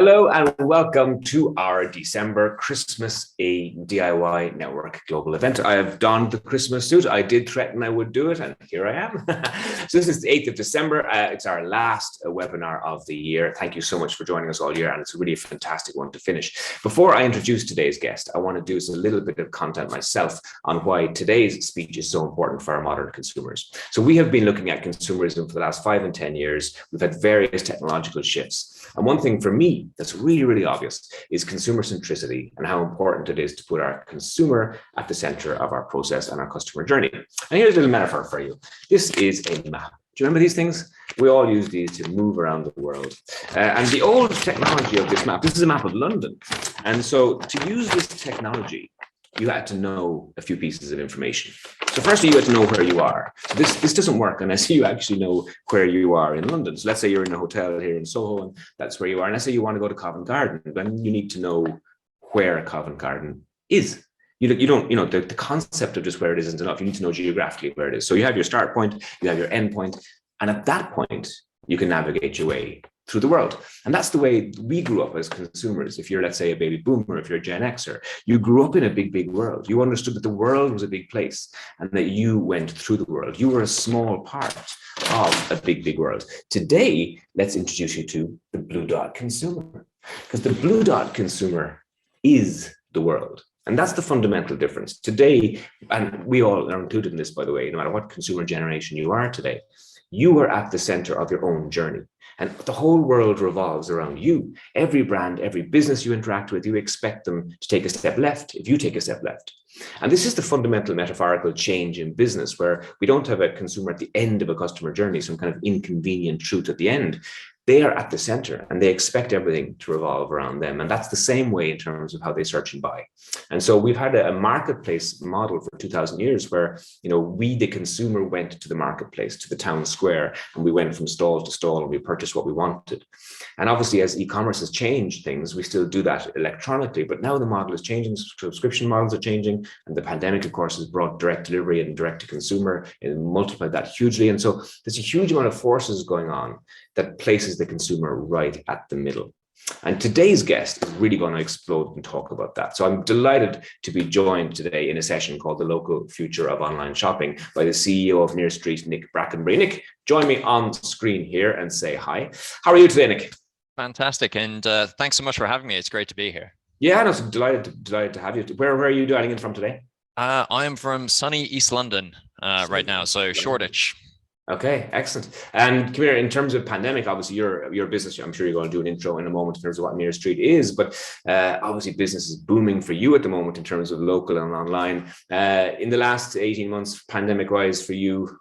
Hello and welcome to our December Christmas A DIY Network Global event. I have donned the Christmas suit. I did threaten I would do it, and here I am. So this is the 8th of December. It's our last webinar of the year. Thank you so much for joining us all year, and it's really a fantastic one to finish. Before I introduce today's guest, I want to do a little bit of content myself on why today's speech is so important for our modern consumers. So we have been looking at consumerism for the last 5 and 10 years. We've had various technological shifts. And one thing for me that's really, really obvious is consumer centricity and how important it is to put our consumer at the center of our process and our customer journey. And here's a little metaphor for you. This is a map. Do you remember these things? We all use these to move around the world. And the old technology of this map, this is a map of London. And so to use this technology, you had to know a few pieces of information. So firstly, you had to know where you are. So this doesn't work unless you actually know where you are in London. So let's say you're in a hotel here in Soho, and that's where you are. And let's say you want to go to Covent Garden, then you need to know where Covent Garden is. You don't, the concept of just where it is isn't enough. You need to know geographically where it is. So you have your start point, you have your end point, and at that point, you can navigate your way through the world. And that's the way we grew up as consumers. If you're, let's say, a baby boomer, if you're a Gen Xer, you grew up in a big, big world. You understood that the world was a big place and that you went through the world. You were a small part of a big, big world. Today, let's introduce you to the blue dot consumer, because the blue dot consumer is the world. And that's the fundamental difference. Today, and we all are included in this, by the way, no matter what consumer generation you are today, you are at the center of your own journey. And the whole world revolves around you. Every brand, every business you interact with, you expect them to take a step left if you take a step left. And this is the fundamental metaphorical change in business, where we don't have a consumer at the end of a customer journey, some kind of inconvenient truth at the end. They are at the center and they expect everything to revolve around them. And that's the same way in terms of how they search and buy. And so we've had a marketplace model for 2000 years where, we, the consumer, went to the marketplace, to the town square, and we went from stall to stall and we purchased what we wanted. And obviously, as e-commerce has changed things, we still do that electronically, but now the model is changing, subscription models are changing, and the pandemic, of course, has brought direct delivery and direct to consumer and multiplied that hugely. And so there's a huge amount of forces going on that places the consumer right at the middle. And today's guest is really going to explode and talk about that. So I'm delighted to be joined today in a session called The Local Future of Online Shopping by the CEO of NearSt, Nick Brackenbury. Nick, join me on screen here and say hi. How are you today, Nick? Fantastic. And thanks so much for having me. It's great to be here. Yeah, no, so delighted to have you. Where are you dialing in from today? I am from sunny East London right now, so Shoreditch. Okay, excellent. And come here, in terms of pandemic, obviously your business, I'm sure you're going to do an intro in a moment in terms of what NearSt is, but obviously business is booming for you at the moment in terms of local and online. In the last 18 months, pandemic-wise for you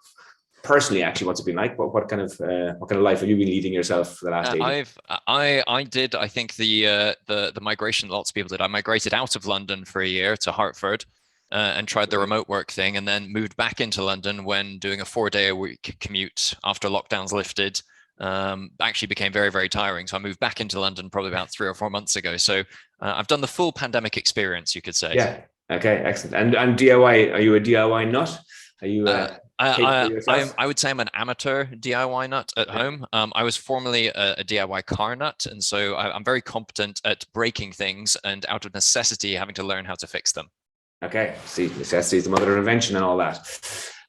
personally, actually, what's it been like? What kind of life have you been leading yourself for the last 18? I think the migration lots of people did. I migrated out of London for a year to Hartford. And tried the remote work thing, and then moved back into London when doing a 4-day-a-week commute after lockdowns lifted actually became very, very tiring. So I moved back into London probably about 3 or 4 months ago. So I've done the full pandemic experience, you could say. Yeah. Okay. Excellent. And DIY, are you a DIY nut? Are you? I would say I'm an amateur DIY nut at home. I was formerly a DIY car nut, and so I'm very competent at breaking things and out of necessity having to learn how to fix them. Okay, see, necessity is the mother of invention and all that.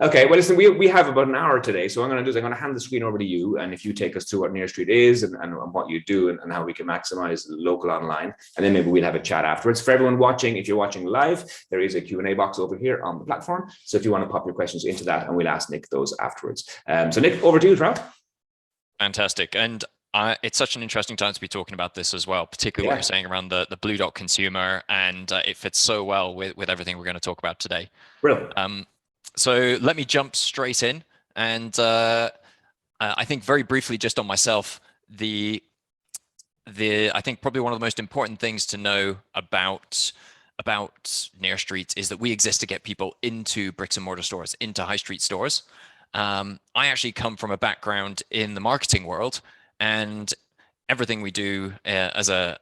Okay, well, listen, we have about an hour today, so what I'm going to do is I'm going to hand the screen over to you, and if you take us through what NearSt is and what you do and how we can maximize local online, and then maybe we'll have a chat afterwards. For everyone watching, if you're watching live, there is a Q&A box over here on the platform, so if you want to pop your questions into that, and we'll ask Nick those afterwards. So Nick, over to you, Trout. Fantastic. And it's such an interesting time to be talking about this as well, particularly what you're saying around the blue dot consumer, and it fits so well with everything we're going to talk about today. Brilliant. So let me jump straight in, and I think very briefly just on myself, I think probably one of the most important things to know about NearSt is that we exist to get people into bricks and mortar stores, into high street stores. I actually come from a background in the marketing world, and everything we do as a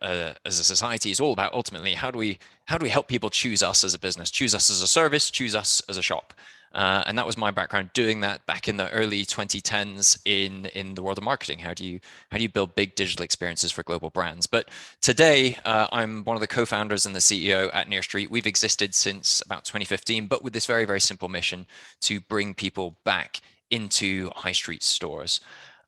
society is all about ultimately how do we help people choose us as a business, choose us as a service, choose us as a shop. And that was my background doing that back in the early 2010s in the world of marketing. How do you build big digital experiences for global brands? But today, I'm one of the co-founders and the CEO at NearSt. We've existed since about 2015, but with this very, very simple mission to bring people back into high street stores.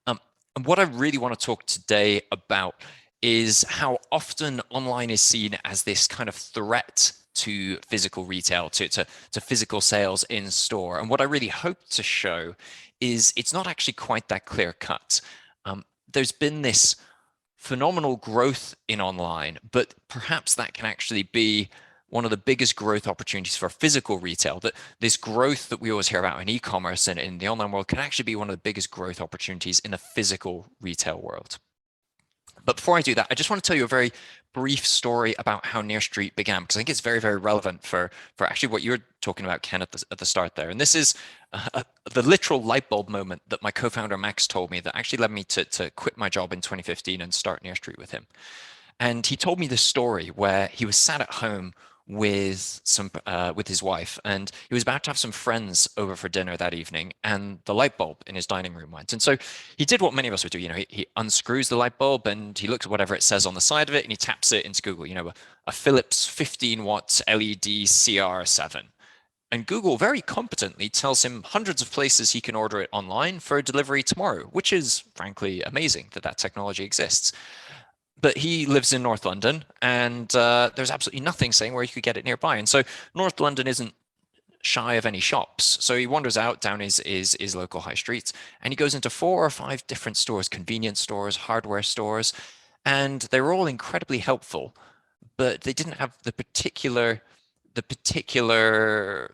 And what I really want to talk today about is how often online is seen as this kind of threat to physical retail, to physical sales in store. And what I really hope to show is it's not actually quite that clear cut. There's been this phenomenal growth in online, but perhaps that can actually be one of the biggest growth opportunities for physical retail. That this growth that we always hear about in e-commerce and in the online world can actually be one of the biggest growth opportunities in the physical retail world. But before I do that, I just want to tell you a very brief story about how NearSt began, because I think it's very, very relevant for actually what you're talking about, Ken, at the start there. And this is the literal light bulb moment that my co-founder Max told me that actually led me to quit my job in 2015 and start NearSt with him. And he told me this story where he was sat at home with his wife, and he was about to have some friends over for dinner that evening, and the light bulb in his dining room went. And so he did what many of us would do. He unscrews the light bulb and he looks at whatever it says on the side of it, and he taps it into Google. A Philips 15-watt LED CR7. And Google very competently tells him hundreds of places he can order it online for delivery tomorrow, which is frankly amazing that technology exists. But he lives in North London, and there's absolutely nothing saying where you could get it nearby. And so North London isn't shy of any shops. So he wanders out down his local high streets, and he goes into 4 or 5 different stores, convenience stores, hardware stores, and they were all incredibly helpful, but they didn't have the particular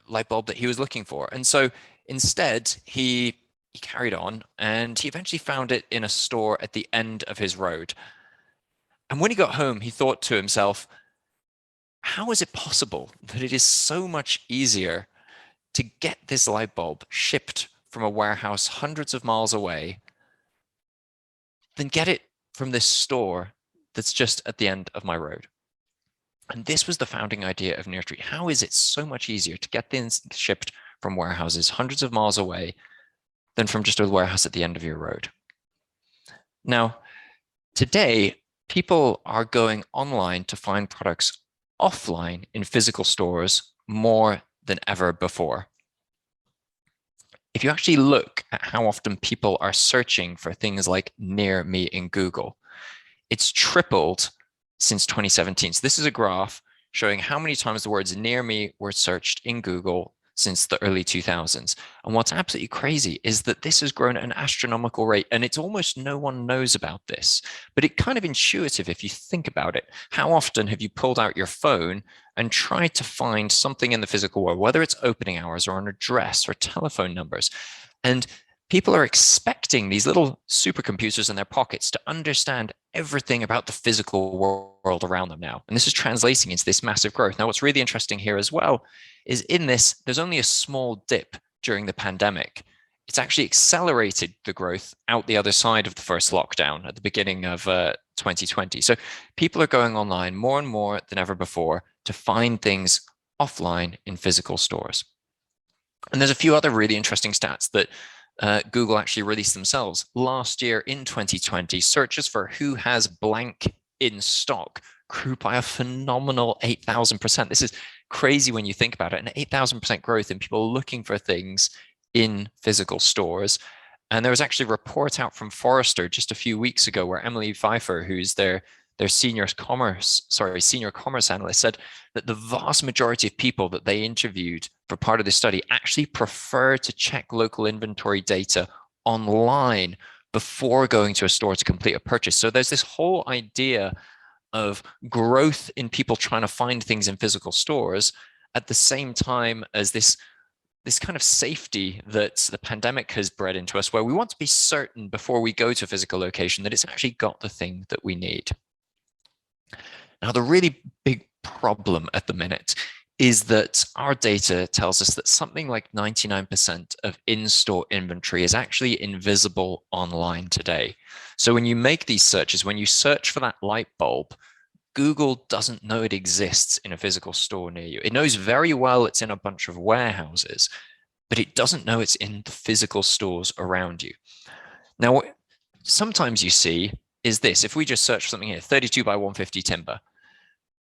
light bulb that he was looking for. And so instead, he carried on, and he eventually found it in a store at the end of his road. And when he got home, he thought to himself, how is it possible that it is so much easier to get this light bulb shipped from a warehouse hundreds of miles away than get it from this store that's just at the end of my road? And this was the founding idea of NearSt. How is it so much easier to get things shipped from warehouses hundreds of miles away than from just a warehouse at the end of your road? Now, today, people are going online to find products offline in physical stores more than ever before. If you actually look at how often people are searching for things like near me in Google, it's tripled since 2017. So this is a graph showing how many times the words near me were searched in Google since the early 2000s. And what's absolutely crazy is that this has grown at an astronomical rate, and it's almost no one knows about this, but it's kind of intuitive if you think about it. How often have you pulled out your phone and tried to find something in the physical world, whether it's opening hours or an address or telephone numbers? And people are expecting these little supercomputers in their pockets to understand everything about the physical world around them now. And this is translating into this massive growth. Now, what's really interesting here as well is in this, there's only a small dip during the pandemic. It's actually accelerated the growth out the other side of the first lockdown at the beginning of 2020. So people are going online more and more than ever before to find things offline in physical stores. And there's a few other really interesting stats that Google actually released themselves. Last year in 2020, searches for who has blank in stock grew by a phenomenal 8,000%. This is crazy when you think about it, an 8,000% growth in people looking for things in physical stores. And there was actually a report out from Forrester just a few weeks ago where Emily Pfeiffer, who's their senior commerce analyst, said that the vast majority of people that they interviewed for part of this study actually prefer to check local inventory data online before going to a store to complete a purchase. So there's this whole idea of growth in people trying to find things in physical stores at the same time as this kind of safety that the pandemic has bred into us, where we want to be certain before we go to a physical location that it's actually got the thing that we need. Now, the really big problem at the minute is that our data tells us that something like 99% of in-store inventory is actually invisible online today. So when you make these searches, when you search for that light bulb, Google doesn't know it exists in a physical store near you. It knows very well it's in a bunch of warehouses, but it doesn't know it's in the physical stores around you. Now, what sometimes you see is this. If we just search for something here, 32 by 150 timber,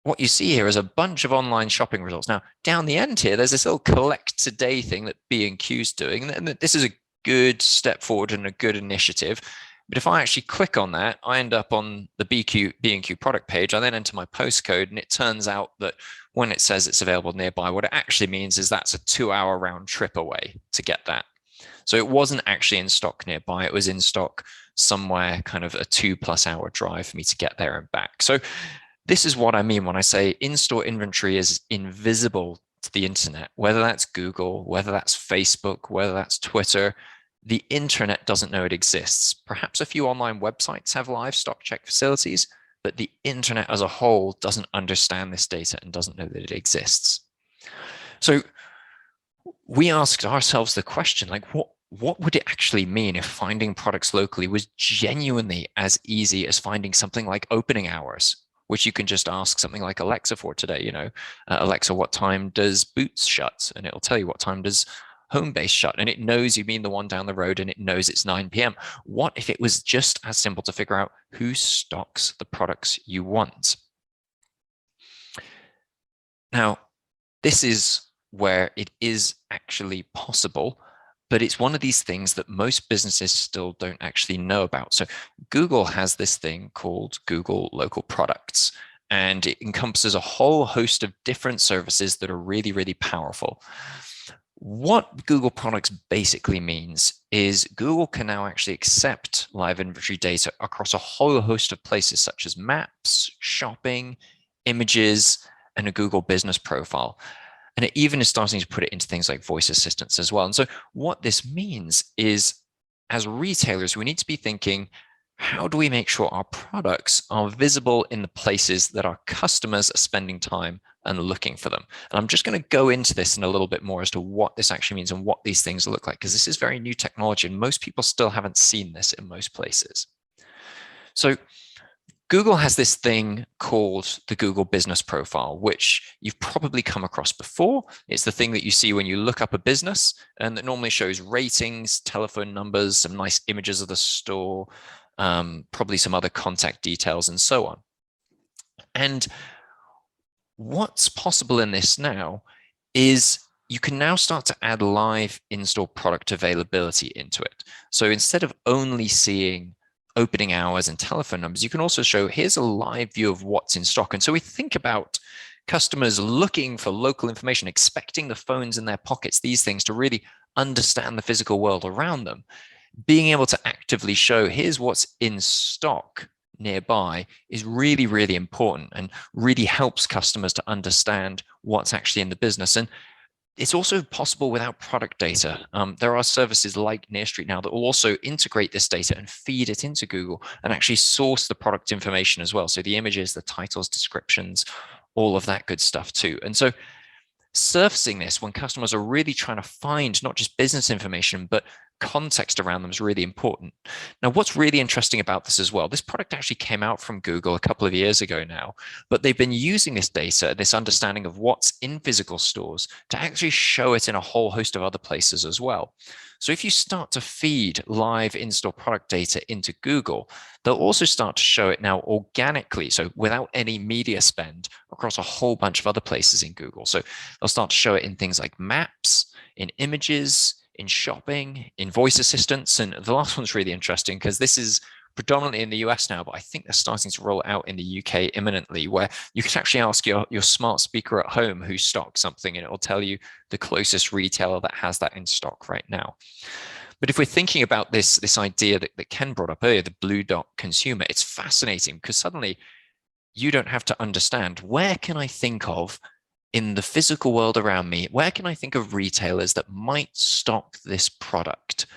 what you see here is a bunch of online shopping results. Now, down the end here, there's this little collect today thing that B&Q's doing, and this is a good step forward and a good initiative. But if I actually click on that, I end up on the B&Q product page. I then enter my postcode, and it turns out that when it says it's available nearby, what it actually means is that's a 2-hour round trip away to get that. So it wasn't actually in stock nearby. It was in stock somewhere, kind of a 2+ hour drive for me to get there and back. So this is what I mean when I say in-store inventory is invisible to the internet, whether that's Google, whether that's Facebook, whether that's Twitter. The internet doesn't know it exists. Perhaps a few online websites have live stock check facilities, but the internet as a whole doesn't understand this data and doesn't know that it exists. So we asked ourselves the question, like, what would it actually mean if finding products locally was genuinely as easy as finding something like opening hours, which you can just ask something like Alexa for today, Alexa, what time does Boots shut? And it'll tell you what time does Homebase shut, and it knows you mean the one down the road, and it knows it's 9 p.m. What if it was just as simple to figure out who stocks the products you want? Now, this is where it is actually possible, but it's one of these things that most businesses still don't actually know about. So Google has this thing called Google Local Products, and it encompasses a whole host of different services that are really, really powerful. What Google Products basically means is Google can now actually accept live inventory data across a whole host of places such as maps, shopping, images, and a Google business profile. And it even is starting to put it into things like voice assistants as well. And so what this means is, as retailers, we need to be thinking, how do we make sure our products are visible in the places that our customers are spending time and looking for them? And I'm just going to go into this in a little bit more as to what this actually means and what these things look like, because this is very new technology and most people still haven't seen this in most places. So Google has this thing called the Google Business Profile, which you've probably come across before. It's the thing that you see when you look up a business, and that normally shows ratings, telephone numbers, some nice images of the store, probably some other contact details, and so on. And what's possible in this now is you can now start to add live in-store product availability into it. So instead of only seeing opening hours and telephone numbers, you can also show, here's a live view of what's in stock. And so we think about customers looking for local information, expecting the phones in their pockets, these things, to really understand the physical world around them. Being able to actively show, here's what's in stock nearby, is really, really important and really helps customers to understand what's actually in the business. And it's also possible without product data. There are services like NearSt now that will also integrate this data and feed it into Google and actually source the product information as well. So the images, the titles, descriptions, all of that good stuff too. And so surfacing this when customers are really trying to find not just business information, but context around them is really important. Now, what's really interesting about this as well, this product actually came out from Google a couple of years ago now, but they've been using this data, this understanding of what's in physical stores, to actually show it in a whole host of other places as well. So if you start to feed live in-store product data into Google, they'll also start to show it now organically, so without any media spend, across a whole bunch of other places in Google. So they'll start to show it in things like maps, in images, in shopping, in voice assistants. And the last one's really interesting because this is predominantly in the US now, but I think they're starting to roll out in the UK imminently, where you can actually ask your smart speaker at home who stocks something, and it will tell you the closest retailer that has that in stock right now. But if we're thinking about this idea that Ken brought up earlier, the blue dot consumer, it's fascinating because suddenly you don't have to understand, where can I think of in the physical world around me, where can I think of retailers that might stock this product?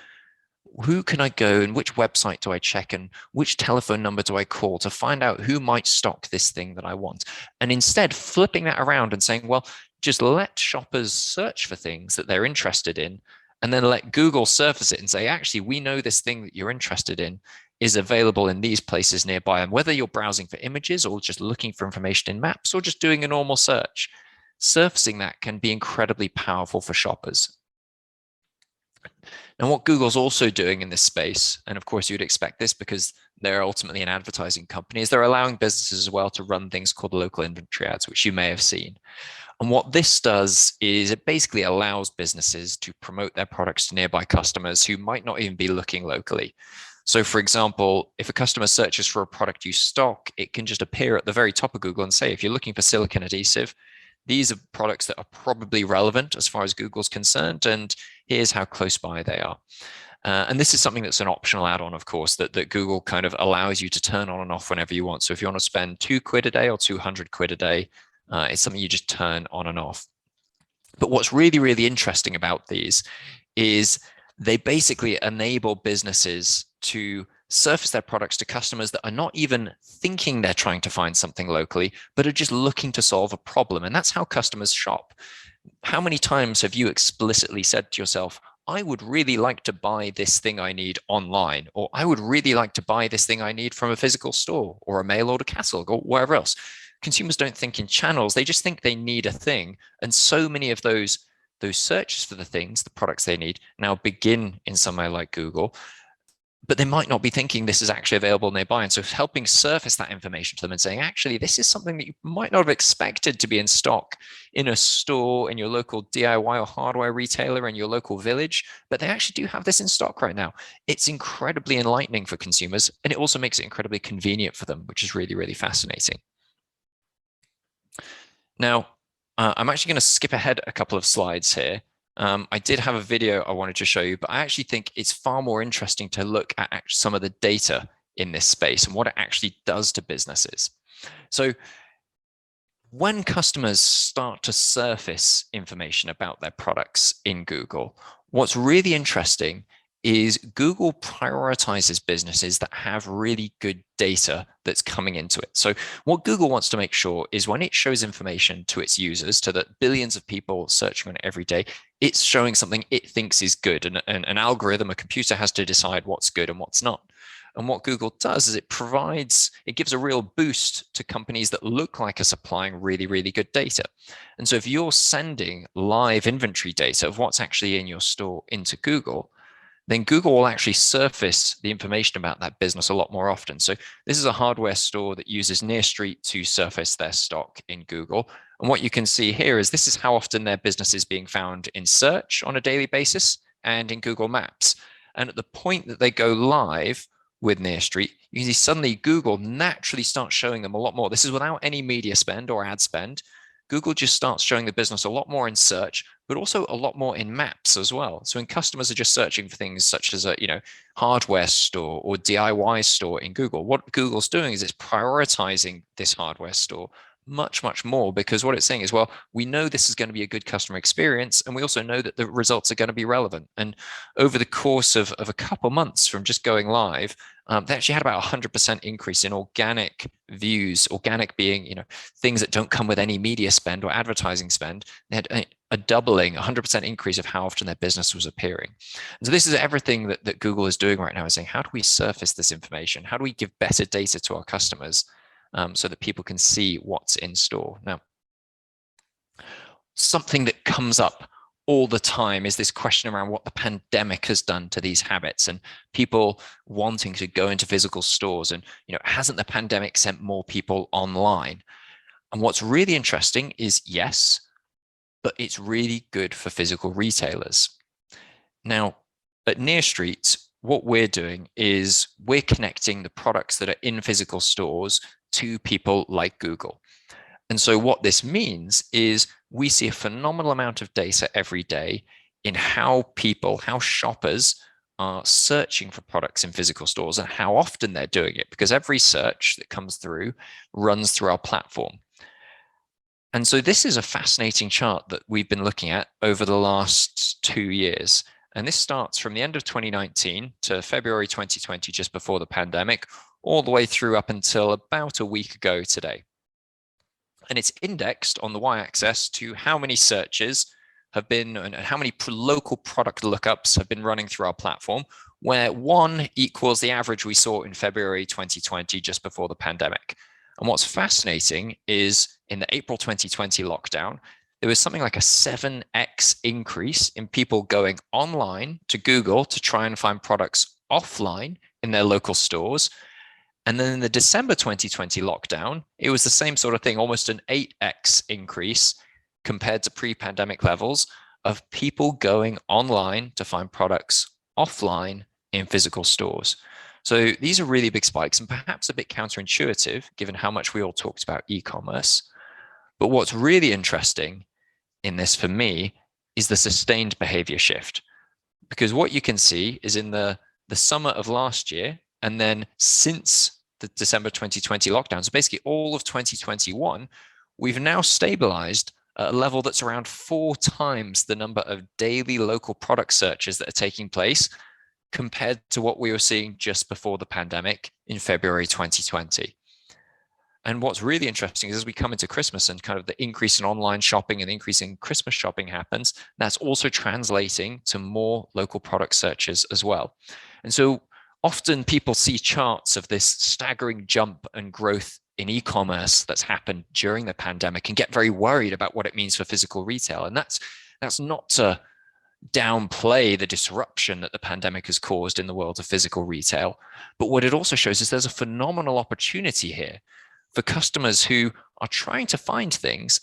Who can I go and which website do I check and which telephone number do I call to find out who might stock this thing that I want? And instead flipping that around and saying, well, just let shoppers search for things that they're interested in, and then let Google surface it and say, actually, we know this thing that you're interested in is available in these places nearby. And whether you're browsing for images or just looking for information in maps or just doing a normal search, surfacing that can be incredibly powerful for shoppers. And what Google's also doing in this space, and of course you'd expect this because they're ultimately an advertising company, is they're allowing businesses as well to run things called local inventory ads, which you may have seen. And what this does is it basically allows businesses to promote their products to nearby customers who might not even be looking locally. So for example, if a customer searches for a product you stock, it can just appear at the very top of Google and say, if you're looking for silicone adhesive, these are products that are probably relevant as far as Google's concerned, and here's how close by they are. And this is something that's an optional add-on, of course, that Google kind of allows you to turn on and off whenever you want. So if you want to spend £2 a day or 200 quid a day, it's something you just turn on and off. But what's really, really interesting about these is they basically enable businesses to surface their products to customers that are not even thinking they're trying to find something locally, but are just looking to solve a problem. And that's how customers shop. How many times have you explicitly said to yourself, I would really like to buy this thing I need online, or I would really like to buy this thing I need from a physical store or a mail order catalog or wherever else? Consumers don't think in channels. They just think they need a thing. And so many of those searches for the things, the products they need, now begin in somewhere like Google, but they might not be thinking this is actually available nearby. And so helping surface that information to them and saying, actually, this is something that you might not have expected to be in stock in a store, in your local DIY or hardware retailer, in your local village, but they actually do have this in stock right now. It's incredibly enlightening for consumers, and it also makes it incredibly convenient for them, which is really, really fascinating. Now, I'm actually going to skip ahead a couple of slides here. I did have a video I wanted to show you, but I actually think it's far more interesting to look at some of the data in this space and what it actually does to businesses. So when customers start to surface information about their products in Google, what's really interesting is Google prioritizes businesses that have really good data that's coming into it. So what Google wants to make sure is when it shows information to its users, to the billions of people searching on it every day, it's showing something it thinks is good. And an algorithm, a computer has to decide what's good and what's not. And what Google does is it gives a real boost to companies that look like are supplying really, really good data. And so if you're sending live inventory data of what's actually in your store into Google, then Google will actually surface the information about that business a lot more often. So this is a hardware store that uses NearSt to surface their stock in Google. And what you can see here is this is how often their business is being found in search on a daily basis and in Google Maps. And at the point that they go live with NearSt, you can see suddenly Google naturally starts showing them a lot more. This is without any media spend or ad spend. Google just starts showing the business a lot more in search, but also a lot more in maps as well. So when customers are just searching for things such as a hardware store or DIY store in Google, what Google's doing is it's prioritizing this hardware store much, much more, because what it's saying is, well, we know this is going to be a good customer experience, and we also know that the results are going to be relevant. And over the course of a couple months from just going live, they actually had about 100% increase in organic views, organic being, things that don't come with any media spend or advertising spend. They had a doubling, 100% increase of how often their business was appearing. And so this is everything that Google is doing right now, is saying, how do we surface this information? How do we give better data to our customers so that people can see what's in store? Now, something that comes up all the time is this question around what the pandemic has done to these habits and people wanting to go into physical stores. And, hasn't the pandemic sent more people online? And what's really interesting is, yes, but it's really good for physical retailers. Now, at NearSt, what we're doing is we're connecting the products that are in physical stores to people like Google. And so what this means is we see a phenomenal amount of data every day in how shoppers are searching for products in physical stores and how often they're doing it, because every search that comes through runs through our platform. And so this is a fascinating chart that we've been looking at over the last 2 years. And this starts from the end of 2019 to February 2020, just before the pandemic, all the way through up until about a week ago today. And it's indexed on the y-axis to how many searches have been and how many local product lookups have been running through our platform, where 1 equals the average we saw in February 2020, just before the pandemic. And what's fascinating is in the April 2020 lockdown, there was something like a 7x increase in people going online to Google to try and find products offline in their local stores. And then in the December 2020 lockdown, it was the same sort of thing, almost an 8x increase compared to pre-pandemic levels of people going online to find products offline in physical stores. So these are really big spikes and perhaps a bit counterintuitive given how much we all talked about e-commerce. But what's really interesting in this for me is the sustained behavior shift. Because what you can see is in the summer of last year, and then since the December 2020 lockdown, so basically all of 2021, we've now stabilized at a level that's around 4 times the number of daily local product searches that are taking place compared to what we were seeing just before the pandemic in February 2020. And what's really interesting is as we come into Christmas and kind of the increase in online shopping and the increase in Christmas shopping happens, that's also translating to more local product searches as well. And so often people see charts of this staggering jump and growth in e-commerce that's happened during the pandemic and get very worried about what it means for physical retail. And that's not to downplay the disruption that the pandemic has caused in the world of physical retail. But what it also shows is there's a phenomenal opportunity here for customers who are trying to find things.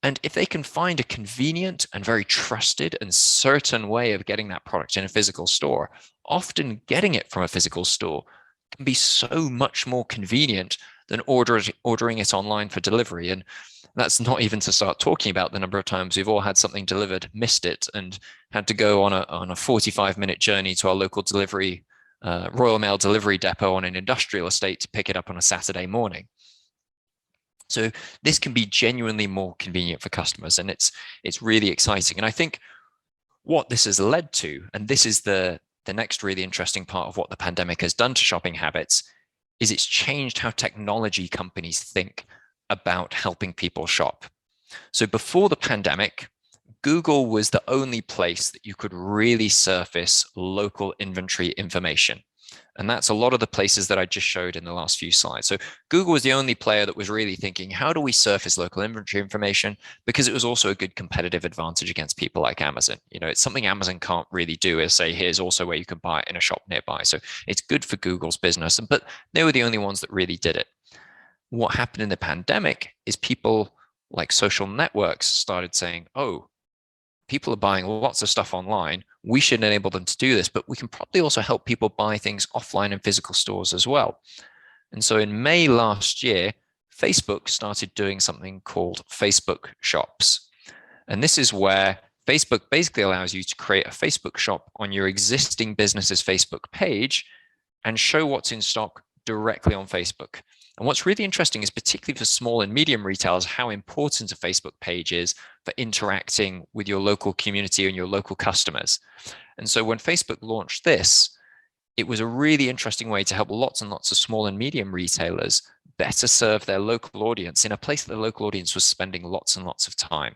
And if they can find a convenient and very trusted and certain way of getting that product in a physical store, often getting it from a physical store can be so much more convenient than ordering it online for delivery. And that's not even to start talking about the number of times we've all had something delivered, missed it, and had to go on a 45-minute journey to our local delivery, Royal Mail delivery depot on an industrial estate to pick it up on a Saturday morning. So this can be genuinely more convenient for customers, and it's really exciting. And I think what this has led to, and this is the next really interesting part of what the pandemic has done to shopping habits, is it's changed how technology companies think about helping people shop. So before the pandemic, Google was the only place that you could really surface local inventory information. And that's a lot of the places that I just showed in the last few slides. So Google was the only player that was really thinking, how do we surface local inventory information? Because it was also a good competitive advantage against people like Amazon. You know, it's something Amazon can't really do is say, here's also where you can buy it in a shop nearby. So it's good for Google's business, but they were the only ones that really did it. What happened in the pandemic is people like social networks started saying, oh, people are buying lots of stuff online. We should enable them to do this, but we can probably also help people buy things offline in physical stores as well. And so in May last year, Facebook started doing something called Facebook Shops. And this is where Facebook basically allows you to create a Facebook shop on your existing business's Facebook page and show what's in stock directly on Facebook. And what's really interesting is particularly for small and medium retailers, how important a Facebook page is for interacting with your local community and your local customers. And so when Facebook launched this, it was a really interesting way to help lots and lots of small and medium retailers better serve their local audience in a place that the local audience was spending lots and lots of time.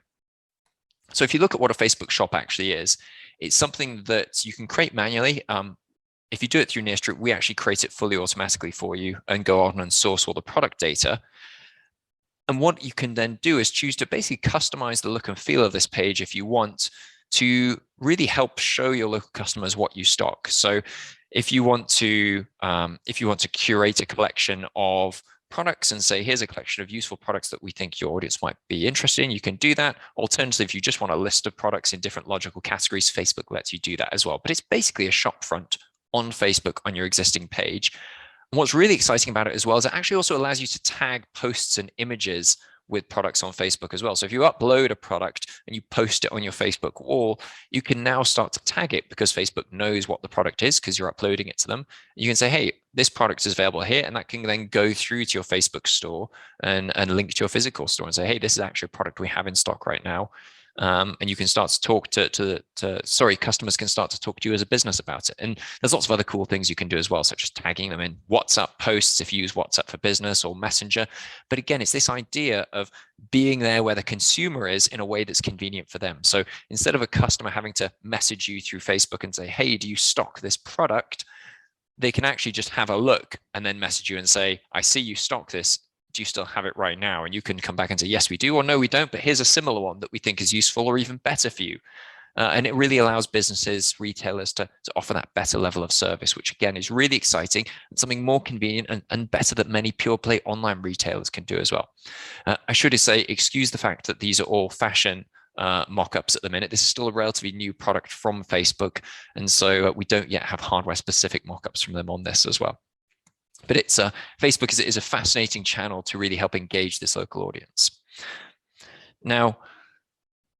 So if you look at what a Facebook shop actually is, it's something that you can create manually. If you do it through NearSt, we actually create it fully automatically for you and go on and source all the product data. And what you can then do is choose to basically customize the look and feel of this page if you want to really help show your local customers what you stock. So if you want to curate a collection of products and say, here's a collection of useful products that we think your audience might be interested in, you can do that. Alternatively, if you just want a list of products in different logical categories, Facebook lets you do that as well. But it's basically a shop front on Facebook on your existing page. And what's really exciting about it as well is it actually also allows you to tag posts and images with products on Facebook as well. So if you upload a product and you post it on your Facebook wall, you can now start to tag it because Facebook knows what the product is because you're uploading it to them. You can say, hey, this product is available here, and that can then go through to your Facebook store and link to your physical store and say, hey, this is actually a product we have in stock right now. And you can start to talk customers can start to talk to you as a business about it. And there's lots of other cool things you can do as well, such as tagging them in WhatsApp posts if you use WhatsApp for business or Messenger. But again, it's this idea of being there where the consumer is in a way that's convenient for them. So instead of a customer having to message you through Facebook and say, hey, do you stock this product? They can actually just have a look and then message you and say, I see you stock this. do you still have it right now? And you can come back and say, yes, we do, or no, we don't, but here's a similar one that we think is useful or even better for you. And it really allows businesses, retailers to offer that better level of service, which again is really exciting and something more convenient and better that many pure play online retailers can do as well. I should say, excuse the fact that these are all fashion mock-ups at the minute. This is still a relatively new product from Facebook. And so we don't yet have hardware specific mock-ups from them on this as well. But it's Facebook is a fascinating channel to really help engage this local audience. Now,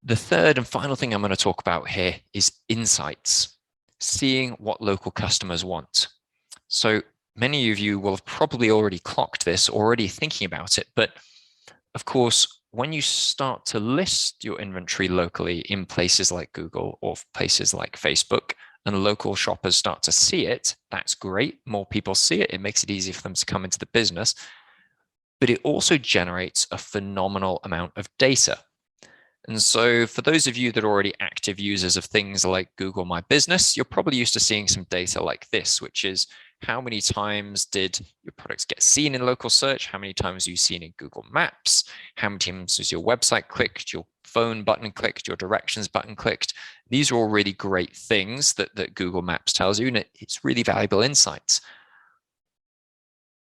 the third and final thing I'm going to talk about here is insights, seeing what local customers want. So many of you will have probably already clocked this, already thinking about it. But of course, when you start to list your inventory locally in places like Google or places like Facebook, and local shoppers start to see it, that's great. More people see it. It makes it easier for them to come into the business. But it also generates a phenomenal amount of data. And so for those of you that are already active users of things like Google My Business, you're probably used to seeing some data like this, which is how many times did your products get seen in local search? How many times are you seen in Google Maps? How many times was your website clicked, your phone button clicked, your directions button clicked? These are all really great things that Google Maps tells you, and it's really valuable insights.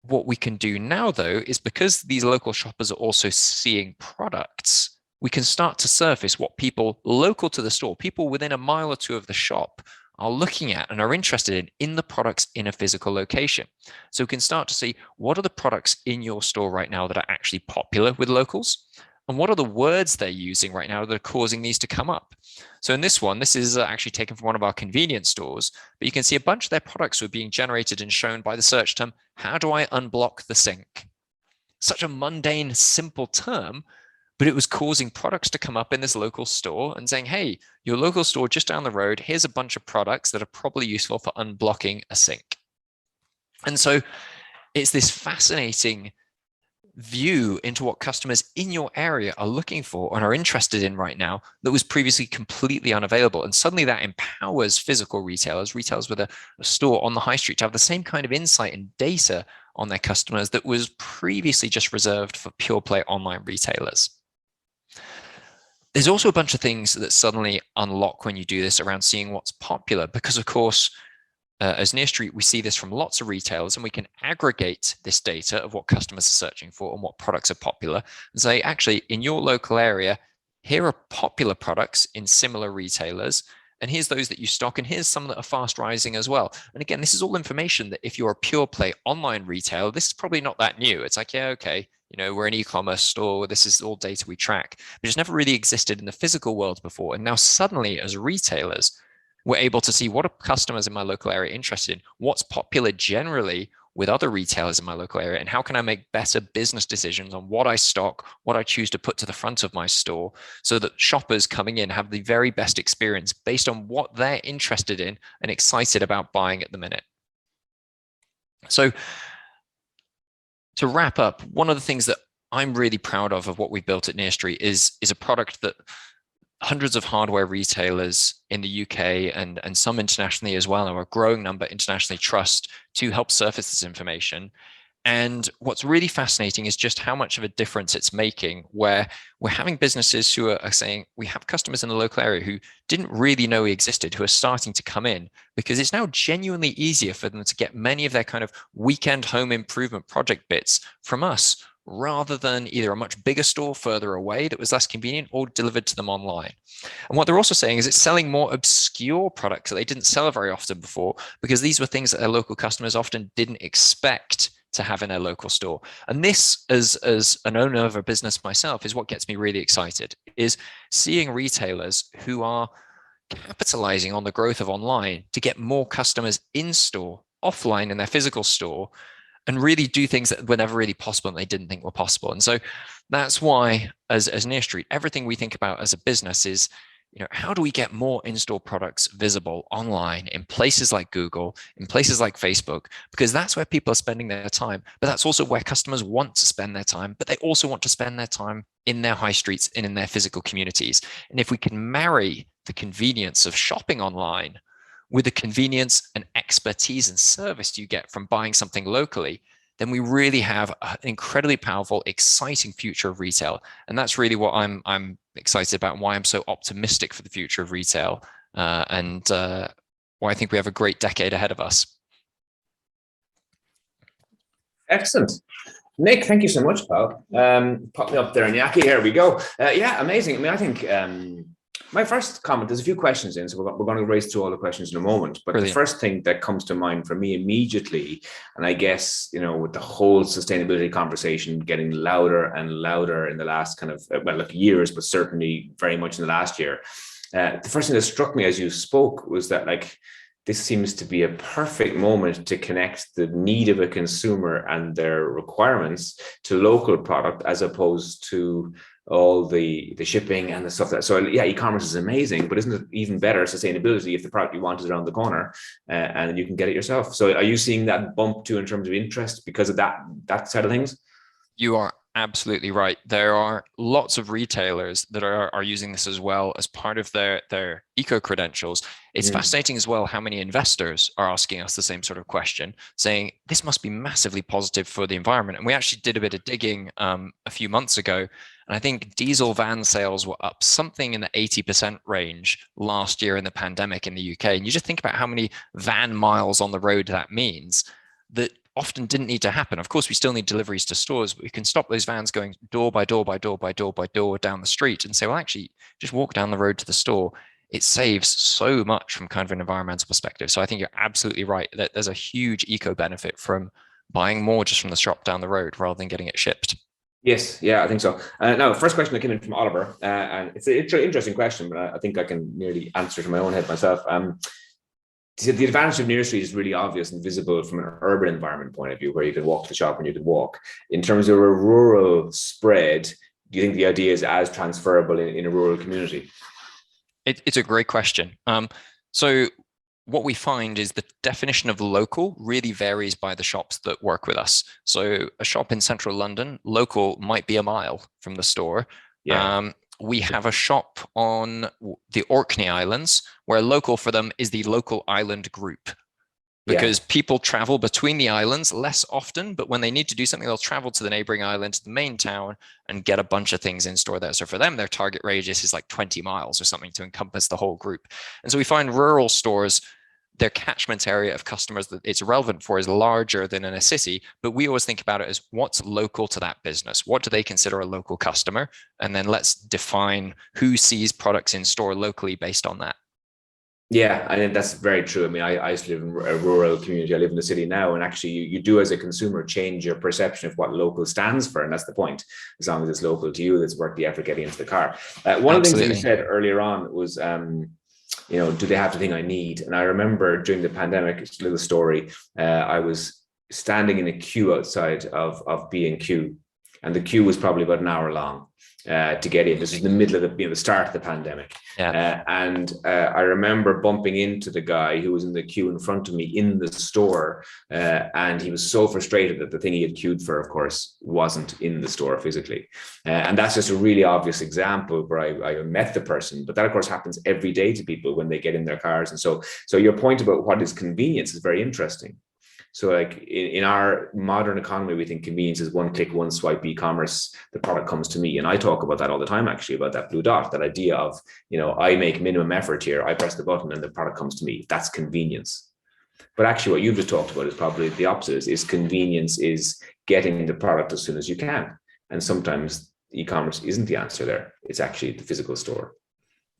What we can do now, though, is because these local shoppers are also seeing products, we can start to surface what people local to the store, people within a mile or two of the shop, are looking at and are interested in the products in a physical location. So we can start to see what are the products in your store right now that are actually popular with locals, and what are the words they're using right now that are causing these to come up. So in this one, this is actually taken from one of our convenience stores, but you can see a bunch of their products were being generated and shown by the search term, how do I unblock the sink? Such a mundane, simple term, but it was causing products to come up in this local store and saying, hey, your local store just down the road, here's a bunch of products that are probably useful for unblocking a sink. And so it's this fascinating view into what customers in your area are looking for and are interested in right now that was previously completely unavailable. And suddenly that empowers physical retailers with a store on the high street to have the same kind of insight and data on their customers that was previously just reserved for pure play online retailers. There's also a bunch of things that suddenly unlock when you do this around seeing what's popular, because of course, as NearSt, we see this from lots of retailers, and we can aggregate this data of what customers are searching for and what products are popular and say, actually, in your local area, here are popular products in similar retailers, and here's those that you stock, and here's some that are fast rising as well. And again, this is all information that if you're a pure play online retailer, this is probably not that new. It's like, yeah, okay, we're an e-commerce store. This is all data we track, but it's never really existed in the physical world before. And now suddenly, as retailers, we're able to see what are customers in my local area interested in, what's popular generally with other retailers in my local area, and how can I make better business decisions on what I stock, what I choose to put to the front of my store, so that shoppers coming in have the very best experience based on what they're interested in and excited about buying at the minute. So to wrap up, one of the things that I'm really proud of what we've built at NearSt is a product that hundreds of hardware retailers in the UK and some internationally as well, and a growing number internationally, trust to help surface this information. And what's really fascinating is just how much of a difference it's making, where we're having businesses who are saying, we have customers in the local area who didn't really know we existed, who are starting to come in, because it's now genuinely easier for them to get many of their kind of weekend home improvement project bits from us, rather than either a much bigger store further away that was less convenient or delivered to them online. And what they're also saying is it's selling more obscure products that they didn't sell very often before, because these were things that their local customers often didn't expect to have in their local store. And this, as an owner of a business myself, is what gets me really excited, is seeing retailers who are capitalizing on the growth of online to get more customers in store, offline in their physical store, and really do things that were never really possible and they didn't think were possible. And so that's why, as NearSt, everything we think about as a business is, how do we get more in-store products visible online in places like Google, in places like Facebook, because that's where people are spending their time, but that's also where customers want to spend their time, but they also want to spend their time in their high streets and in their physical communities. And if we can marry the convenience of shopping online with the convenience and expertise and service you get from buying something locally, then we really have an incredibly powerful, exciting future of retail. And that's really what I'm excited about, and why I'm so optimistic for the future of retail, and why I think we have a great decade ahead of us. Excellent. Nick, thank you so much, pal. Pop me up there and Yaki. Here we go. Yeah, amazing. I mean, I think my first comment, there's a few questions in, so we're going to race through all the questions in a moment. But Brilliant. The first thing that comes to mind for me immediately, and I guess, you know, with the whole sustainability conversation getting louder and louder in the last kind of, well, like years, but certainly very much in the last year, the first thing that struck me as you spoke was that, like, this seems to be a perfect moment to connect the need of a consumer and their requirements to local product, as opposed to all the shipping and the stuff that. So yeah, e-commerce is amazing, but isn't it even better sustainability if the product you want is around the corner and you can get it yourself? So are you seeing that bump too in terms of interest because of that side of things? You are absolutely right. There are lots of retailers that are using this as well as part of their eco credentials. It's fascinating as well how many investors are asking us the same sort of question, saying this must be massively positive for the environment. And we actually did a bit of digging a few months ago, and I think diesel van sales were up something in the 80% range last year in the pandemic in the UK. And you just think about how many van miles on the road that means, that often didn't need to happen. Of course, we still need deliveries to stores, but we can stop those vans going door by door by door by door by door down the street and say, well, actually, just walk down the road to the store. It saves so much from kind of an environmental perspective. So I think you're absolutely right that there's a huge eco benefit from buying more just from the shop down the road rather than getting it shipped. Yes, yeah, I think so. Now, first question that came in from Oliver, and it's an interesting question, but I think I can nearly answer it in my own head myself. The advantage of NearSt is really obvious and visible from an urban environment point of view, where you can walk to the shop and you can walk. In terms of a rural spread, do you think the idea is as transferable in a rural community? It's a great question. So what we find is the definition of local really varies by the shops that work with us. So a shop in central London, local might be a mile from the store. Yeah. We have a shop on the Orkney Islands where local for them is the local island group, because people travel between the islands less often, but when they need to do something, they'll travel to the neighboring island, to the main town, and get a bunch of things in store there. So for them, their target radius is like 20 miles or something to encompass the whole group. And so we find rural stores, their catchment area of customers that it's relevant for is larger than in a city, but we always think about it as what's local to that business. What do they consider a local customer? And then let's define who sees products in store locally based on that. Yeah, I think that's very true. I mean, I used to live in a rural community. I live in the city now, and actually you do, as a consumer, change your perception of what local stands for, and that's the point. As long as it's local to you, that's worth the effort getting into the car. One of the things you said earlier on was, you know, do they have the thing I need? And I remember during the pandemic, it's a little story. I was standing in a queue outside of B&Q, and the queue was probably about an hour long to get in. This is in the middle of the start of the pandemic. And I remember bumping into the guy who was in the queue in front of me in the store, and he was so frustrated that the thing he had queued for, of course, wasn't in the store physically. And that's just a really obvious example where I met the person, but that of course happens every day to people when they get in their cars. And so your point about what is convenience is very interesting. So like in our modern economy, we think convenience is one click, one swipe e-commerce, the product comes to me. And I talk about that all the time, actually, about that blue dot, that idea of, you know, I make minimum effort here, I press the button and the product comes to me. That's convenience. But actually what you've just talked about is probably the opposite, is convenience is getting the product as soon as you can. And sometimes e-commerce isn't the answer there. It's actually the physical store.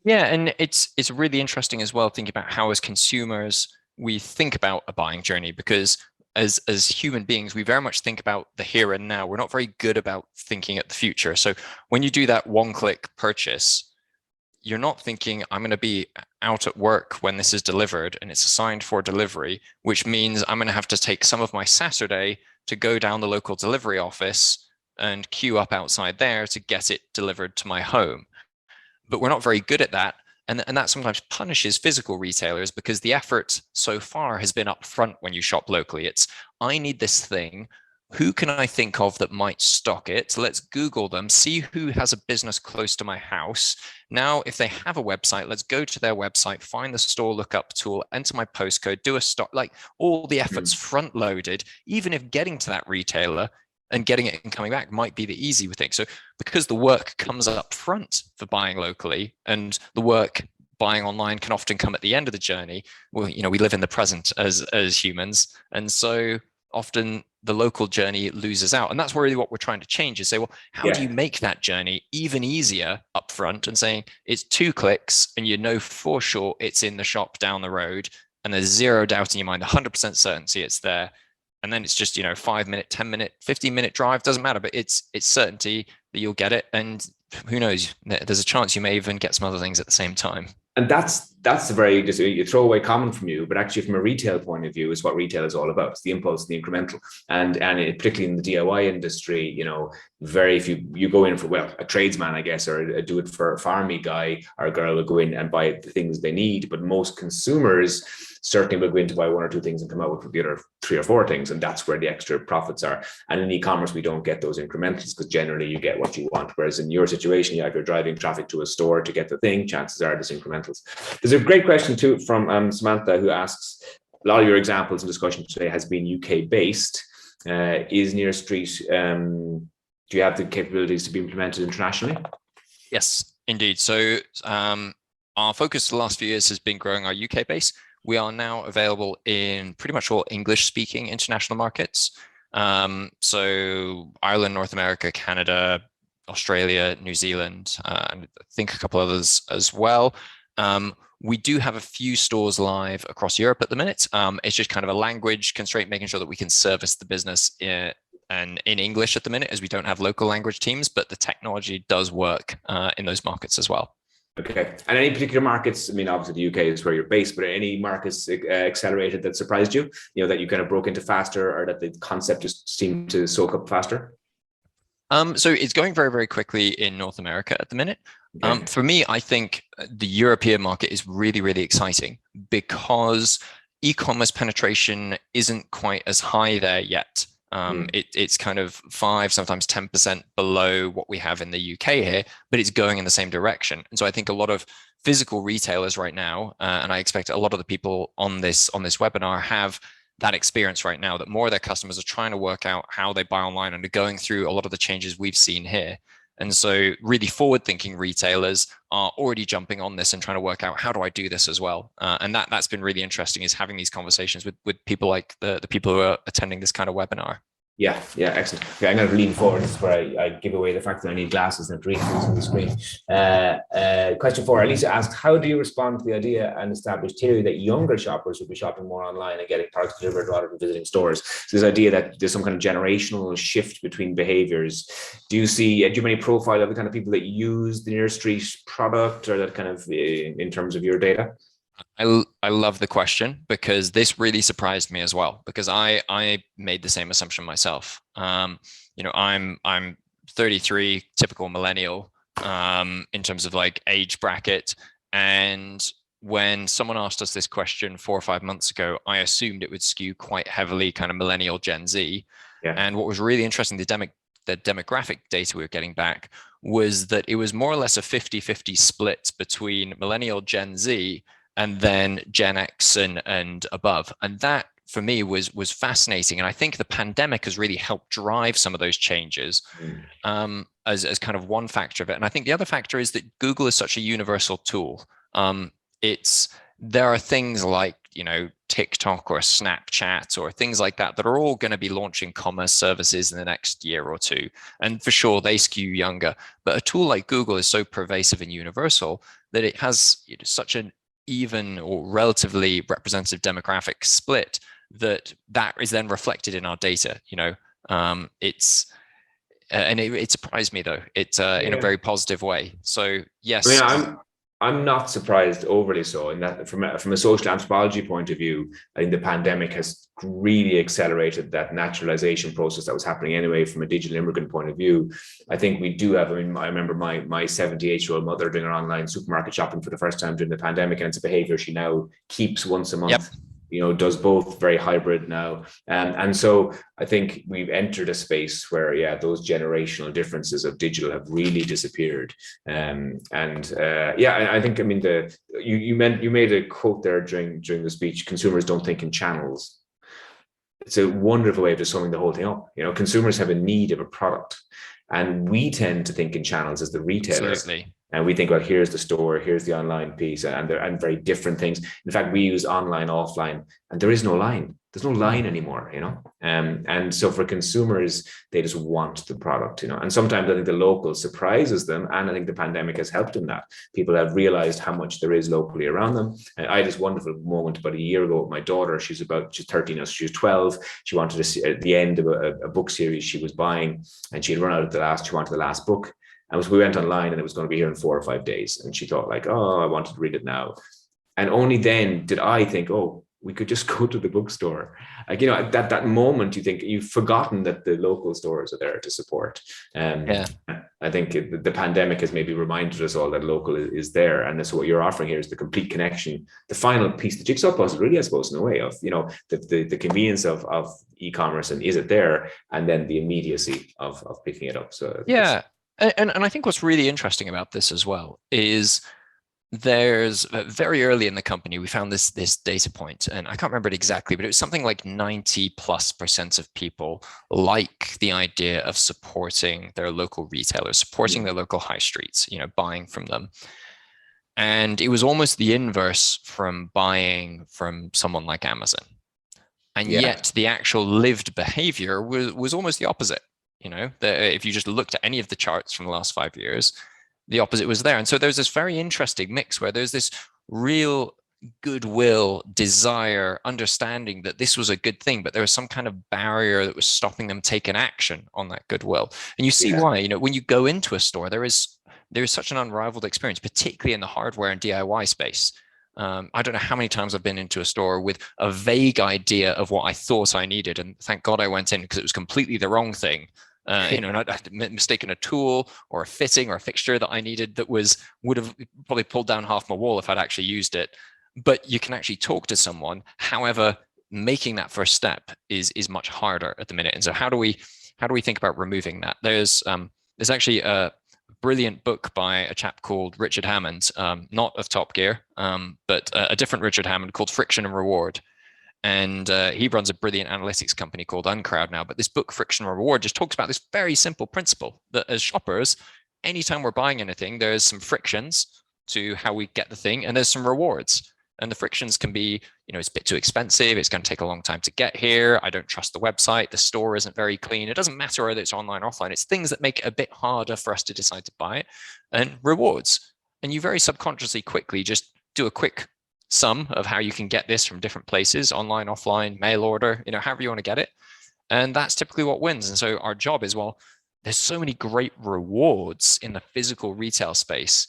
Yeah, and it's really interesting as well, thinking about how as consumers, we think about a buying journey, because as human beings, we very much think about the here and now. We're not very good about thinking at the future. So when you do that one-click purchase, you're not thinking, I'm going to be out at work when this is delivered and it's assigned for delivery, which means I'm going to have to take some of my Saturday to go down the local delivery office and queue up outside there to get it delivered to my home. But we're not very good at that. And that sometimes punishes physical retailers, because the effort so far has been upfront when you shop locally. It's, I need this thing who can I think of that might stock it? Let's Google them, see who has a business close to my house. Now, if they have a website, let's go to their website, find the store lookup tool, enter my postcode, do a stock, like all the efforts front loaded, even if getting to that retailer and getting it and coming back might be the easy thing. So because the work comes up front for buying locally, and the work buying online can often come at the end of the journey, well, we live in the present as humans. And so often the local journey loses out. And that's really what we're trying to change, is say, well, how do you make that journey even easier up front, and saying it's 2 clicks and you know for sure it's in the shop down the road and there's zero doubt in your mind, 100% certainty it's there. And then it's just, 5-minute, 10-minute, 15-minute drive, doesn't matter, but it's certainty that you'll get it. And who knows, there's a chance you may even get some other things at the same time. And that's a very just a throwaway comment from you, but actually from a retail point of view is what retail is all about. It's the impulse, the incremental, and particularly in the DIY industry, very few, you go in for, a tradesman, I guess, or a do it for farmy guy or girl will go in and buy the things they need. But most consumers certainly will go in to buy 1 or 2 things and come out with the other 3 or 4 things. And that's where the extra profits are. And in e-commerce, we don't get those incrementals because generally you get what you want. Whereas in your situation, if you're driving traffic to a store to get the thing, chances are there's incrementals. There's a great question too from Samantha, who asks, a lot of your examples and discussion today has been UK based. Is NearSt, do you have the capabilities to be implemented internationally? Yes, indeed. So our focus the last few years has been growing our UK base. We are now available in pretty much all English-speaking international markets. So Ireland, North America, Canada, Australia, New Zealand, and I think a couple others as well. We do have a few stores live across Europe at the minute. It's just kind of a language constraint, making sure that we can service the business in English at the minute, as we don't have local language teams, but the technology does work in those markets as well. Okay. And any particular markets, I mean, obviously the UK is where you're based, but any markets accelerated that surprised you, that you kind of broke into faster, or that the concept just seemed to soak up faster? So it's going very, very quickly in North America at the minute. Okay. For me, I think the European market is really, really exciting because e-commerce penetration isn't quite as high there yet. It's kind of 5, sometimes 10% below what we have in the UK here, but it's going in the same direction. And so I think a lot of physical retailers right now, and I expect a lot of the people on this webinar have that experience right now, that more of their customers are trying to work out how they buy online and are going through a lot of the changes we've seen here. And so really forward-thinking retailers are already jumping on this and trying to work out, how do I do this as well? And that's been really interesting, is having these conversations with people like the people who are attending this kind of webinar. Yeah, excellent. Okay, I'm going to lean forward. This is where I give away the fact that I need glasses and read things on the screen. Question 4, Elisa asked, how do you respond to the idea and established theory that younger shoppers will be shopping more online and getting products delivered rather than visiting stores? So this idea that there's some kind of generational shift between behaviors. Do you have any profile of the kind of people that use the NearSt product, or that kind of in terms of your data? I love the question, because this really surprised me as well, because I made the same assumption myself. I'm 33, typical millennial in terms of like age bracket. And when someone asked us this question 4 or 5 months ago, I assumed it would skew quite heavily kind of millennial Gen Z. Yeah. And what was really interesting, the demographic data we were getting back was that it was more or less a 50-50 split between millennial Gen Z and then Gen X and above. And that for me was fascinating. And I think the pandemic has really helped drive some of those changes as kind of one factor of it. And I think the other factor is that Google is such a universal tool. There are things like, TikTok or Snapchat or things like that are all going to be launching commerce services in the next year or 2. And for sure, they skew younger. But a tool like Google is so pervasive and universal that it has such an even or relatively representative demographic split that is then reflected in our data. It surprised me though. It's in a very positive way. So yes, I'm not surprised overly so, in that from a social anthropology point of view, I think the pandemic has really accelerated that naturalization process that was happening anyway from a digital immigrant point of view. I think we do have, I remember my 78-year-old mother doing her online supermarket shopping for the first time during the pandemic, and it's a behavior she now keeps once a month. Yep. does both, very hybrid now. And so I think we've entered a space where, yeah, those generational differences of digital have really disappeared. I think, I mean, you made a quote there during the speech: consumers don't think in channels. It's a wonderful way of just summing the whole thing up. Consumers have a need of a product, and we tend to think in channels as the retailer. Absolutely. And we think, well, here's the store, here's the online piece, and they're very different things. In fact, we use online, offline, and there is no line. There's no line anymore, and so for consumers, they just want the product, and sometimes I think the local surprises them, and I think the pandemic has helped in that. People have realized how much there is locally around them. And I had this wonderful moment about a year ago with my daughter. She's 13 now, she was 12. She wanted to see at the end of a book series she was buying, and she had run out of she wanted the last book. And we went online, and it was going to be here in 4 or 5 days. And she thought, like, oh, I wanted to read it now. And only then did I think, oh, we could just go to the bookstore. Like, at that moment, you think you've forgotten that the local stores are there to support. I think the pandemic has maybe reminded us all that local is there. And so what you're offering here is the complete connection, the final piece, the jigsaw puzzle, really, I suppose, in a way of, the convenience of e-commerce, and is it there? And then the immediacy of picking it up. So yeah. And I think what's really interesting about this as well is there's very early in the company, we found this data point, and I can't remember it exactly, but it was something like 90+% of people like the idea of supporting their local retailers, supporting their local high streets, buying from them. And it was almost the inverse from buying from someone like Amazon. And yet the actual lived behavior was almost the opposite. If you just looked at any of the charts from the last 5 years, the opposite was there. And so there's this very interesting mix where there's this real goodwill, desire, understanding that this was a good thing, but there was some kind of barrier that was stopping them taking action on that goodwill. And you see why, when you go into a store, there is such an unrivaled experience, particularly in the hardware and DIY space. I don't know how many times I've been into a store with a vague idea of what I thought I needed. And thank God I went in, because it was completely the wrong thing. And I'd mistaken a tool or a fitting or a fixture that I needed that would have probably pulled down half my wall if I'd actually used it. But you can actually talk to someone. However, making that first step is much harder at the minute. And so how do we think about removing that? There's actually a brilliant book by a chap called Richard Hammond, not of Top Gear, but a different Richard Hammond, called Friction and Reward. And he runs a brilliant analytics company called Uncrowd now. But this book, Friction and Reward, just talks about this very simple principle that as shoppers, anytime we're buying anything, there's some frictions to how we get the thing, and there's some rewards. And the frictions can be, it's a bit too expensive, it's going to take a long time to get here, I don't trust the website, the store isn't very clean. It doesn't matter whether it's online or offline. It's things that make it a bit harder for us to decide to buy it. And rewards. And you very subconsciously quickly just do a quick sum of how you can get this from different places, online, offline, mail order, however you want to get it. And that's typically what wins. And so our job is, well, there's so many great rewards in the physical retail space,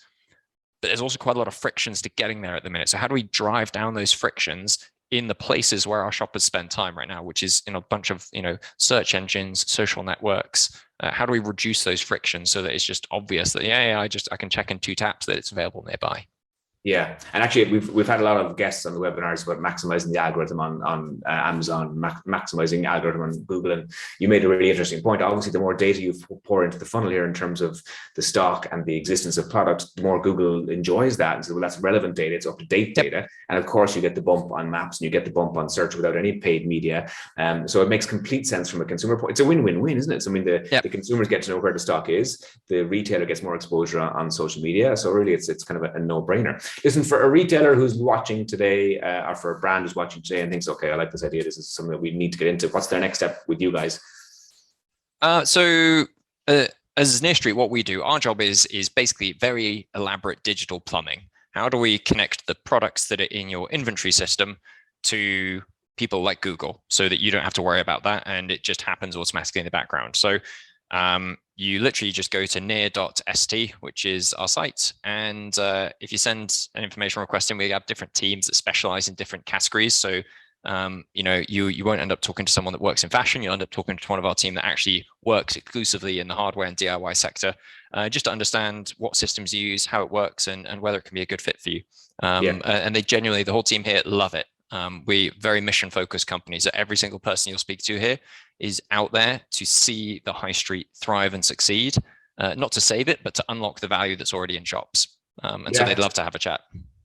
but there's also quite a lot of frictions to getting there at the minute. So how do we drive down those frictions in the places where our shoppers spend time right now, which is in a bunch of, search engines, social networks? How do we reduce those frictions so that it's just obvious that, I can check in 2 taps that it's available nearby? Yeah, and actually, we've had a lot of guests on the webinars about maximizing the algorithm on Amazon, maximizing the algorithm on Google, and you made a really interesting point. Obviously, the more data you pour into the funnel here in terms of the stock and the existence of products, the more Google enjoys that, and so that's relevant data, it's up to date data, and of course, you get the bump on maps and you get the bump on search without any paid media. So it makes complete sense from a consumer point. It's a win-win-win, isn't it? So I mean, the consumers get to know where the stock is, the retailer gets more exposure on social media. So really, it's kind of a no-brainer. Listen, for a retailer who's watching today, or for a brand who's watching today and thinks, okay, I like this idea, this is something that we need to get into, what's their next step with you guys? As NearSt, what we do, our job is basically very elaborate digital plumbing. How do we connect the products that are in your inventory system to people like Google so that you don't have to worry about that and it just happens automatically in the background? So you literally just go to NearSt, which is our site. And if you send an information request in, we have different teams that specialize in different categories. So, you won't end up talking to someone that works in fashion. You'll end up talking to one of our team that actually works exclusively in the hardware and DIY sector, just to understand what systems you use, how it works, and whether it can be a good fit for you. And they genuinely, the whole team here love it. We very mission-focused companies. So every single person you'll speak to here is out there to see the high street thrive and succeed, not to save it, but to unlock the value that's already in shops. So they'd love to have a chat.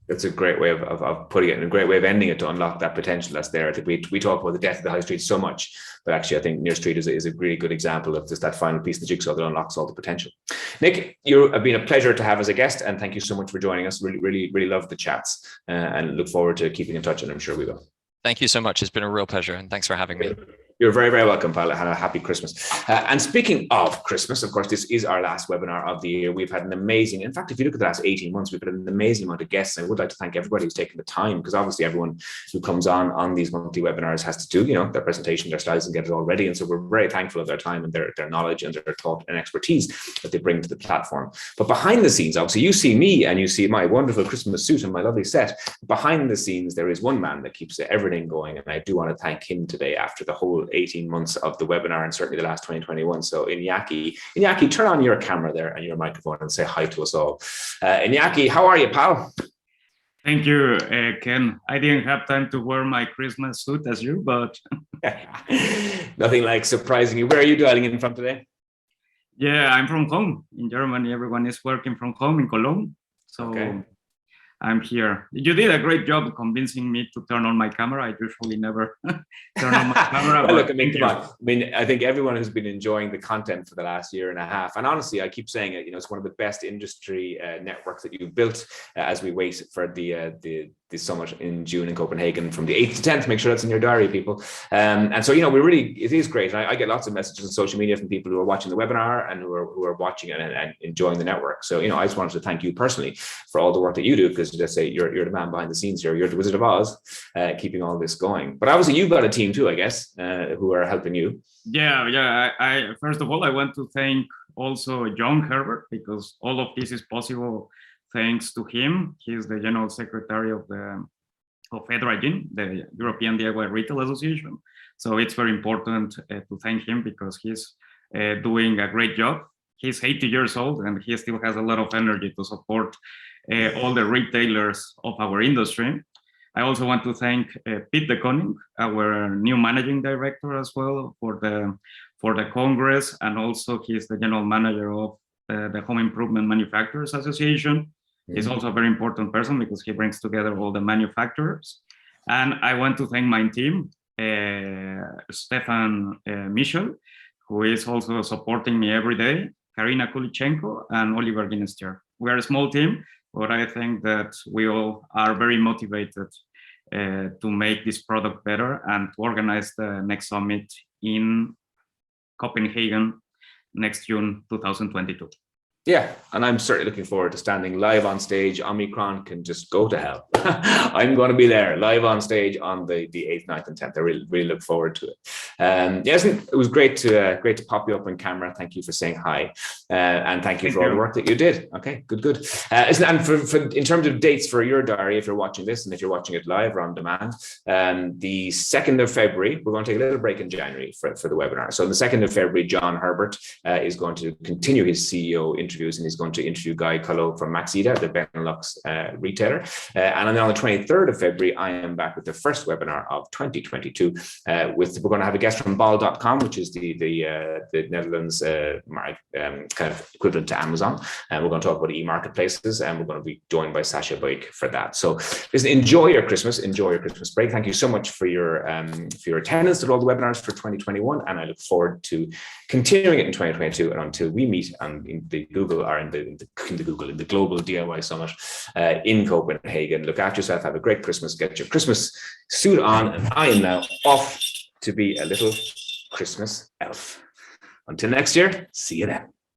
That's a great way of putting it, and a great way of ending it, to unlock that potential that's there. I think we talk about the death of the high street so much, but actually I think NearSt is a really good example of just that final piece of the jigsaw that unlocks all the potential. Nick, you have been a pleasure to have as a guest, and thank you so much for joining us. Really love the chats, and look forward to keeping in touch, and I'm sure we will. Thank you so much. It's been a real pleasure, and thanks for having me. You're very welcome, Paolo. Have a happy Christmas. And speaking of Christmas, of course, this is our last webinar of the year. We've had an amazing, in fact, if you look at the last 18 months, we've had an amazing amount of guests. I would like to thank everybody who's taken the time, because obviously everyone who comes on these monthly webinars has to do, their presentation, their slides, and get it all ready. And so we're very thankful of their time and their knowledge and their thought and expertise that they bring to the platform. But behind the scenes, obviously, you see me and you see my wonderful Christmas suit and my lovely set. Behind the scenes, there is one man that keeps everything going. And I do want to thank him today after the whole 18 months of the webinar, and certainly the last 2021. So Iñaki, turn on your camera there and your microphone and say hi to us all. Iñaki, how are you, pal? Thank you, Ken. I didn't have time to wear my Christmas suit as you, but nothing like surprising you. Where are you dialing in from today? Yeah, I'm from home in Germany. Everyone is working from home in Cologne, so okay. I'm here. You did a great job convincing me to turn on my camera. I usually never turn on my camera. Well, look, come on. I think everyone has been enjoying the content for the last year and a half. And honestly, I keep saying it, it's one of the best industry networks that you've built as we wait for the summit in June in Copenhagen from the 8th to 10th. Make sure that's in your diary, people. And so, it is great. And I get lots of messages on social media from people who are watching the webinar and who are watching it and enjoying the network. So, I just wanted to thank you personally for all the work that you do, because just say you're the man behind the scenes here. You're the Wizard of Oz, keeping all this going. But obviously you've got a team too, I guess, who are helping you. Yeah. I first of all, I want to thank also John Herbert, because all of this is possible thanks to him. He's the General Secretary of EDRAGIN, the European DIY Retail Association. So it's very important to thank him, because he's doing a great job. He's 80 years old and he still has a lot of energy to support all the retailers of our industry. I also want to thank Pete de Koning, our new managing director as well, for the Congress, and also he's the general manager of the Home Improvement Manufacturers Association. He's also a very important person because he brings together all the manufacturers. And I want to thank my team, Stefan Michel, who is also supporting me every day, Karina Kulichenko, and Oliver Ginestier. We are a small team, but I think that we all are very motivated to make this product better and to organize the next summit in Copenhagen next June 2022. Yeah, and I'm certainly looking forward to standing live on stage. Omicron can just go to hell. I'm going to be there live on stage on the 8th, 9th, and 10th. I really look forward to it. Yes, it was great to pop you up on camera. Thank you for saying hi, and thank you for all the work that you did. Okay, good. And for in terms of dates for your diary, if you're watching this and if you're watching it live or on demand, the 2nd of February, we're going to take a little break in January for the webinar. So on the 2nd of February, John Herbert is going to continue his CEO interviews, and he's going to interview Guy Cullo from Maxida, the Benelux retailer. And then on the 23rd of February, I am back with the first webinar of 2022. We're going to have a guest from Bol.com, which is the Netherlands kind of equivalent to Amazon. And we're going to talk about e-marketplaces, and we're going to be joined by Sasha Boyk for that. So listen, enjoy your Christmas break. Thank you so much for your attendance at all the webinars for 2021, and I look forward to continuing it in 2022 and until we meet in the Global DIY Summit in Copenhagen. Look after yourself, have a great Christmas, get your Christmas suit on, and I am now off to be a little Christmas elf. Until next year, see you then.